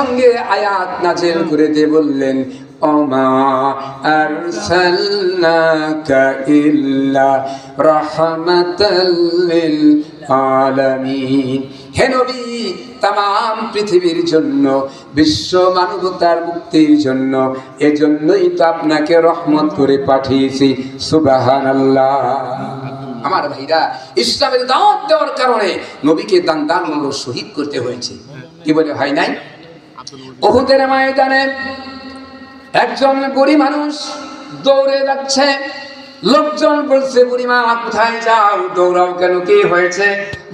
সঙ্গে আয়াত নাযিল করে দিয়ে বললেন, ওমা আরসালনাকা ইল্লা রাহমাতাল লিল আলামিন। হে নবী, তাম পৃথিবীর জন্য, বিশ্ব মানবতার মুক্তির জন্য, এজন্যই তো আপনাকে রহমত করে পাঠিয়েছি। সুবহানাল্লাহ। আমার ভাইরা, ইসলামের দাওয়াত দেওয়ার কারণে নবীকে দান শহীদ করতে হয়েছে। কি বলে হয় নাই? উহুদের ময়দানে একজন বুড়ি মানুষ দৌড়ে যাচ্ছে, লোকজন বলছে, বুড়িমা কোথায় যাও, দৌড়াও কেন, কি হয়েছে?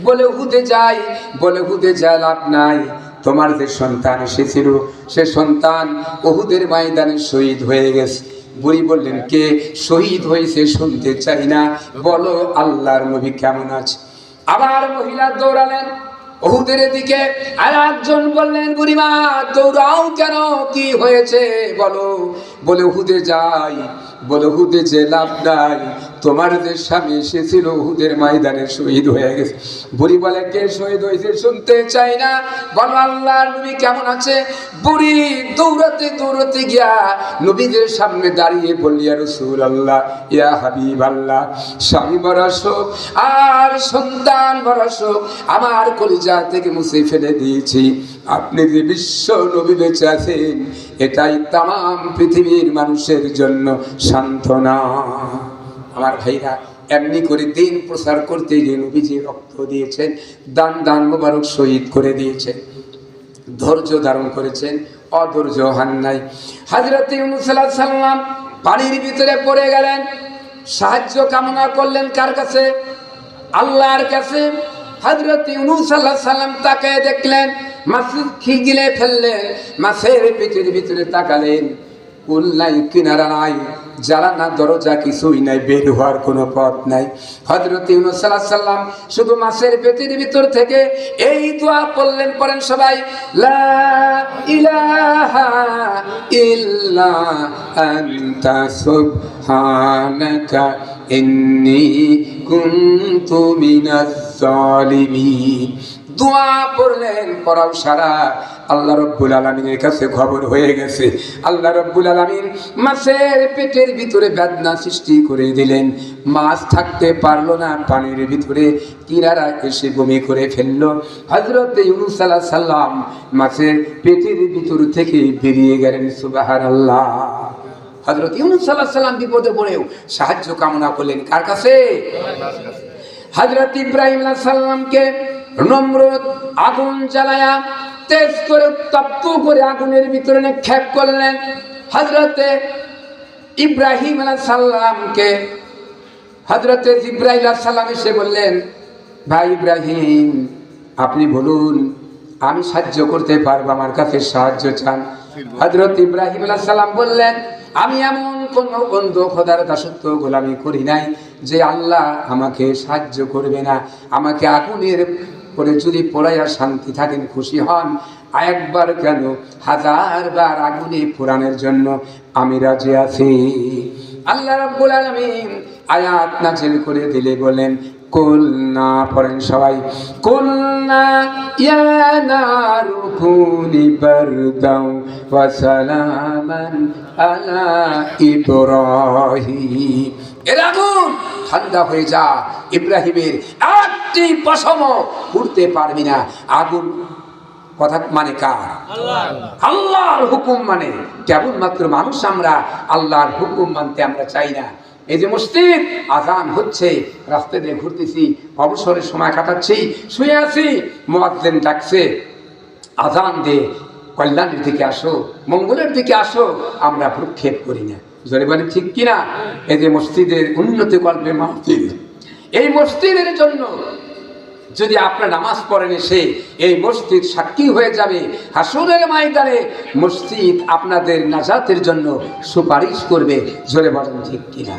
বলে উহুদে যাই। বলে উহুদে যা লাভ নাই, তোমার যে সন্তান এসেছিল সে সন্তান উহুদের ময়দানে শহীদ হয়ে গেছে। বুড়ি বললেন, কে শহীদ হয়েছে শুনতে চাই না, বলো আল্লাহর নবী কেমন আছে। আবার মহিলা দৌড়ালেন উহুদের দিকে, আর একজন বললেন, বুড়িমা দৌড়াও কেন, কি হয়েছে বলো। বলে উহুদে যাই। বলে উহুদে যে লাভ নাই, তোমার যে স্বামী এসেছিল উহুদের ময়দানে শহীদ হয়ে গেছে। বুড়ি বলে, কে শহীদ হয়েছে শুনতে চাই না, বলো আল্লাহর নবী কেমন আছে। বুড়ি দৌড়াতে দৌড়াতে গিয়া নবীদের সামনে দাঁড়িয়ে বলল, ইয়া রাসূলুল্লাহ, ইয়া হাবিবাল্লাহ, স্বামী বড় শোক আর সন্তান বড় শোক, আমার কলিজা থেকে মুছে ফেলে দিয়েছি। আপনি যে বিশ্ব নবী বেঁচে আছেন, এটাই তাম পৃথিবীর মানুষের জন্য সান্ত্বনা। আমার ভাইরা, এমনি করে দিন প্রচার করতে গিয়ে নবীজি রক্ত দিয়েছেন, দান মোবারক শহীদ করে দিয়েছেন, ধৈর্য ধারণ করেছেন, অধৈর্য হন নাই। হযরত ইউনূস আলাইহিস সালাম পানির ভিতরে পড়ে গেলেন, সাহায্য কামনা করলেন কার কাছে? আল্লাহর কাছে। হযরত ইউনূস আলাইহিস সালাম তাকে দেখলেন, মাছ গিলে ফেললেন, মাছের পেটের ভিতরে তাকালেন, কুল নাই, কিনারা নাই, জানালা দরজা কিছুই নাই, বের হওয়ার কোনো পথ নাই। হযরত ইউনূস আলাইহিস সালাম শুধু মাছের পেটের ভিতর থেকে এই দোয়া পড়লেন, পড়েন সবাই, লা ইলাহা ইল্লা আনতা সুবহানাকা ইন্নী কুনতু মিনাজ জালিমিন। দোয়া পড়লেন, পড়াও সারা আল্লাহ রাব্বুল আলামিনের কাছে খবর হয়ে গেছে। আল্লাহ রাব্বুল আলামিন মাছের পেটের ভিতরে বেদনা সৃষ্টি করে দিলেন, মাছ থাকতে পারলো না পানির ভিতরে, কিনারা এসে বমি করে ফেললো। হযরত ইউনূস আলাইহিস সালাম মাছের পেটের ভিতর থেকে বেরিয়ে গেলেন। সুবহানাল্লাহ। হযরত ইউনূস আলাইহিস সালাম বিপদে পড়েও সাহায্য কামনা করলেন কার কাছে? হযরত ইব্রাহিম আলাইহিস সালামকে নমরুদ আগুন জ্বালায়া তেজ করে উত্তপ্ত করে আগুনের ভিতরে নিক্ষেপ করলেন। হযরতে ইব্রাহিম আলাইহিস সালামকে হযরতে জিবরাইল আলাইহিস সালাম এসে বললেন, ভাই ইব্রাহিম, আপনি বলুন আমি সাহায্য করতে পারবো, আমার কাছে সাহায্য চান। হযরত ইব্রাহিম আলাইহিস সালাম বললেন, আমি এমন কোন অন্ধ খোদার দাসত্ব গোলামি করি নাই যে আল্লাহ আমাকে সাহায্য করবে না। আমাকে আগুনের পরে যদি পোড়াইয়া শান্তি থাকেন, খুশি হন, একবার কেন 1000 বার আগুনে পোড়ানোর জন্য আমি রাজি আছি। আল্লাহ রাব্বুল আলামিন আয়াত নাযিল করে দিলে বলেন, কুলনা, পড়েন সবাই, কুলনা ইয়া নারু কুনি বারদাও ওয়া সালামান আলা ইব্রাহিম। এর আগুন ঠান্ডা হয়ে যা, ইব্রাহিমের একটি পশম পুড়তে পারবি না। আগুন কথা মানে কার? আল্লাহর হুকুম মানে। কেবলমাত্র মানুষ আমরা আল্লাহর হুকুম মানতে আমরা চাই না। এই যে মসজিদ আজান হচ্ছে, রাস্তা দিয়ে ঘুরতেছি, অবসরের সময় কাটাচ্ছি, শুয়ে আছি, মুয়াজ্জিন ডাকছে, আজান দে, কল্যাণের দিকে আসো, মঙ্গলের দিকে আসো, আমরা ভ্রুক্ষেপ করি না। জোরে বলে ঠিক কিনা? এই যে মসজিদের উন্নতি কল্পে মাহফিল, এই মসজিদের জন্য যদি আপনার নামাজ পড়েন, এসে এই মসজিদ সাক্ষী হয়ে যাবে হাসরের ময়দানে। মসজিদ আপনাদের নাজাতের জন্য সুপারিশ করবে। জোরে বলেন ঠিক কিনা?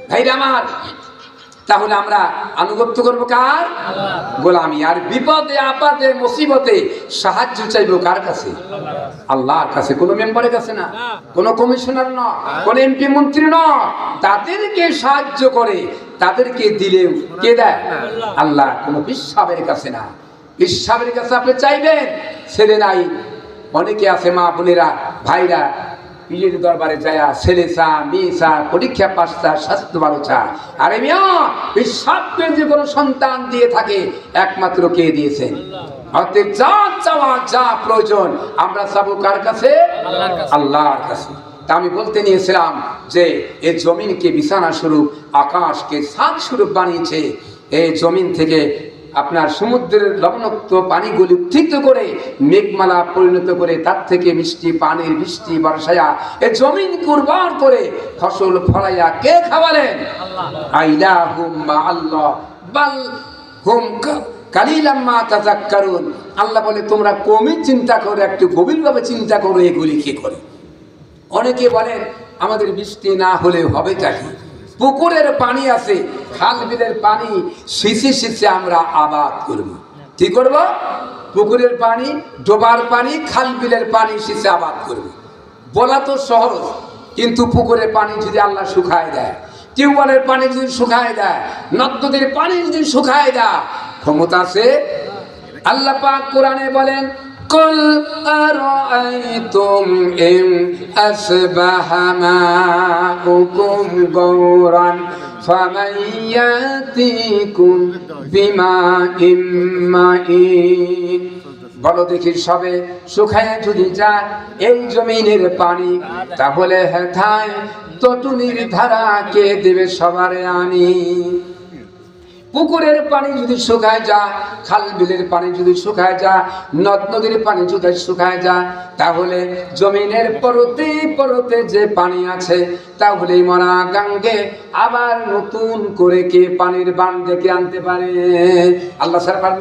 ভাইরা আমার, তাহলে আমরা আনুগত্য করবো কার? গোলামি। আর বিপদে আপদে মুসিবতে সাহায্য চাইবো কার কাছে? আল্লাহর কাছে। কোনো মেম্বারের কাছে না, কোনো কমিশনার না, কোনো এমপি মন্ত্রী না। তাদেরকে সাহায্য করে, তাদেরকে দিলেও কে দেয়? আল্লাহ। কোনো পিসাবের কাছে না। পিসাবের কাছে আপনি চাইবেন, ছেলে নাই, অনেকে আছে মা বোনেরা ভাইরা পীরের দরবারে যায় ছেলে চা মেয়ে চা পরীক্ষা পাস চা স্বাস্থ্য ভালো চা। আরে মিয়া, এই সাতটা যে কোনো সন্তান দিয়ে থাকে একমাত্র কে দিয়েছেন? অতএব যা চাওয়া যা প্রয়োজন আমরা চাবো কার কাছে? আল্লাহর কাছে। তা আমি বলতে নিয়েছিলাম যে এই জমিনকে বিছানা স্বরূপ, আকাশকে ছাদ স্বরূপ বানিয়েছে। এই জমিন থেকে আপনার সমুদ্রের লবণাক্ত পানিগুলি উত্থিত করে মেঘমালা পরিণত করে তার থেকে মিষ্টি পানির বৃষ্টি বর্ষায়া এই জমিন কুরবান করে ফসল ফলাইয়া কে খাওয়ালেন? আইলাহুম মা আল্লাহ বাল হুম কালিলাম মা তাযাক্কারুন। আল্লাহ বলে তোমরা কমই চিন্তা করো, একটু গভীরভাবে চিন্তা করো এগুলি কে করে। অনেকে বলেন আমাদের বৃষ্টি না হলে হবেটা কি? পুকুরের পানি আছে, খাল বিলের পানি সিঁচে সিঁচে আমরা আবাদ করব। কি করব? পুকুরের পানি, ডোবার পানি, খাল বিলের পানি সিঁচে আবাদ করব। বলা তো সহজ, কিন্তু পুকুরের পানি যদি আল্লাহ শুকায় দেয়, টিউবওয়েলের পানি যদি শুকায় দেয়, নদীর পানি যদি শুকায় দেয়, ক্ষমতা আছে? আল্লাহ পাক কোরআনে বলেন কুল আরাআইতুম ইন আসবাহা মাউকুম গৌরান ফামান ইয়াতিকুম বিমাইন মাইন। বলো দেখি সবে শুকায় যদি যায় এই জমিনের পানি, তাহলে হেথায় তটুনির ধারা কে দেবে সবারে আনি। পুকুরের পানি যদি শুকায় যায়, খাল বিলের পানি যদি শুকায় যায়, নদ নদীর পানি যদি শুকায় যায়, তাহলে জমিনের পরতে পরতে যে পানি আছে তাহলে মরা গাঙ্গে আবার নতুন করে কে পানির বান ডেকে আনতে পারে? আল্লাহ ছাড়া পারবে?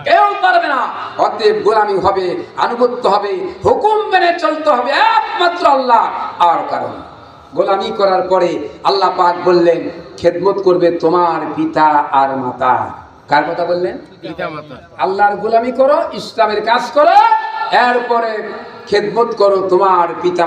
কেউ পারবে না। অতএব গোলামি হবে, আনুগত্য হবে, হুকুম মেনে চলতে হবে একমাত্র আল্লাহ। আর কারণ গোলামি করার পরে আল্লাহ পাক বললেন খেদমত করবে তোমার পিতা আর মাতা। কার কথা বললেন? পিতা মাতা। আল্লাহর গোলামি করো, ইসলামের কাজ করো, এরপরে খেদমত করো তোমার পিতা